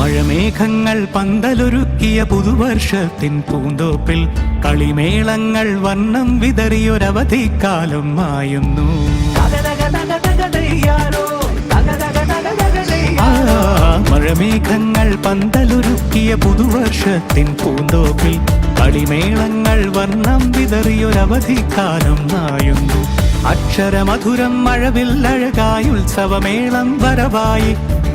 മഴമേഘങ്ങൾ പന്തലൊരുക്കിയ പുതുവർഷത്തിൻ പൂന്തോപ്പിൽ കളിമേളങ്ങൾ വർണ്ണം വിതറിയൊരവധിക്കാലം മായുന്നു. മഴമേഘങ്ങൾ പന്തലൊരുക്കിയ പുതുവർഷത്തിൻ പൂന്തോപ്പിൽ കളിമേളങ്ങൾ വർണ്ണം വിതറിയൊരവധിക്കാലം മായുന്നു. അക്ഷരമധുരം മഴവില്ലഴകായി ഉത്സവമേളം വരവായി.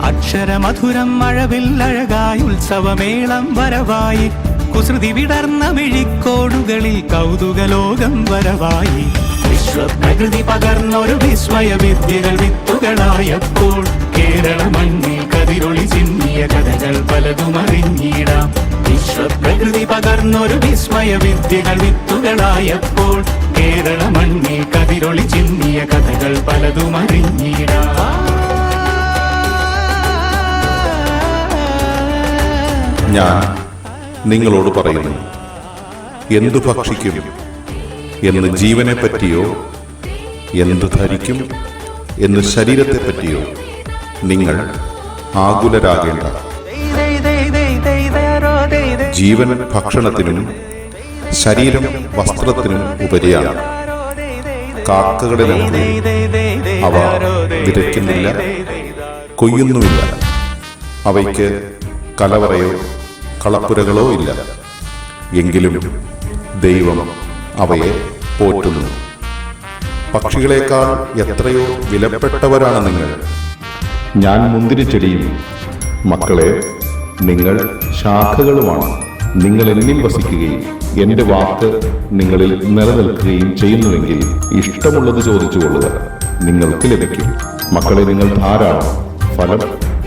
അക്ഷരമധുരം മഴവില്ലഴകായി ഉത്സവമേളം വരവായി. കുസൃതി വിടർന്ന മിഴിക്കോടുകളിൽ കൗതുകലോകം വരവായി. വിശ്വപ്രകൃതി പകർന്നൊരു വിസ്മയ വിദ്യകൾ വിത്തുകളായപ്പോൾ കേരള മണ്ണിൽ കതിരൊളി ചിന്നിയ കഥകൾ പലതും അറിഞ്ഞിടാം. വിശ്വപ്രകൃതി പകർന്നൊരു വിസ്മയ വിദ്യകൾ വിത്തുകളായപ്പോൾ കേരള മണ്ണിൽ കതിരൊളി ചിന്നിയ കഥകൾ പലതും അറിഞ്ഞിടാം. ഞാൻ നിങ്ങളോട് പറയുന്നു, എന്തു ഭക്ഷിക്കും എന്ന് ജീവനെ പറ്റിയോ എന്തു ധരിക്കും എന്ന് ശരീരത്തെ പറ്റിയോ നിങ്ങൾ ആകുലരാകേണ്ട. ജീവൻ ഭക്ഷണത്തിനും ശരീരം വസ്ത്രത്തിനും ഉപരിയാണ്. കാക്കകളിലൊക്കെ അവ വിതയ്ക്കുന്നില്ല, കൊയ്യുന്നുമില്ല. അവയ്ക്ക് കലവറയോ കളപ്പുരകളോ ഇല്ല. എങ്കിലും ദൈവം അവയെ പോറ്റുന്നു. പക്ഷികളെക്കാൾ എത്രയോ വിലപ്പെട്ടവരാണ് നിങ്ങൾ. ഞാൻ മുന്തിരിച്ചെടിയും മക്കളെ നിങ്ങൾ ശാഖകളുമാണ്. നിങ്ങൾ എന്നിൽ വസിക്കുകയും എൻ്റെ വാക്ക് നിങ്ങളിൽ നിലനിൽക്കുകയും ചെയ്യുന്നുവെങ്കിൽ ഇഷ്ടമുള്ളത് ചോദിച്ചുകൊള്ളുക, നിങ്ങൾക്ക് ലഭിക്കും. മക്കളെ, നിങ്ങൾ ധാരാളം ഫലം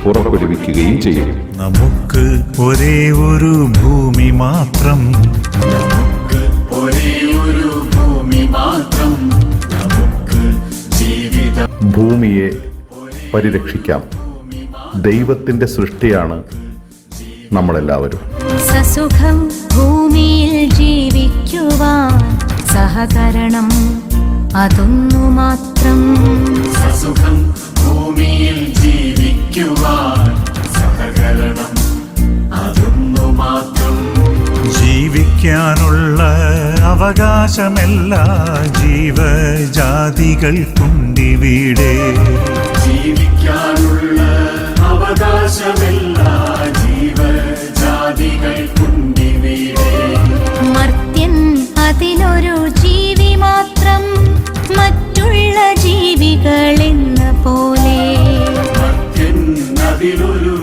പുറപ്പെടുവിക്കുകയും ചെയ്യും. നമുക്ക് ഒരേ ഒരു ഭൂമി മാത്രം, ഭൂമിയെ പരിരക്ഷിക്കാം. ദൈവത്തിന്റെ സൃഷ്ടിയാണ് നമ്മളെല്ലാവരും. സസുഖം ഭൂമിയിൽ ജീവിക്കുവാൻ സഹകരണം അതൊന്നു മാത്രം. സസുഖം ഭൂമിയിൽ ജീവിക്കുവാൻ സഹകരണം അതൊന്നു മാത്രം. ജീവിക്കാനുള്ള അവകാശമെല്ലാ ജീവജാതികൾക്കുണ്ടിവിടെ. ജീവിക്കാനുള്ള അവകാശമെല്ലാ ജീവജാതികൾക്കുണ്ടിവിടെ. മർത്യൻ അതിലൊരു ജീവി മാത്രം, മറ്റുള്ള ജീവികളെന്ന പോലെ. മർത്യൻ അതിലൊരു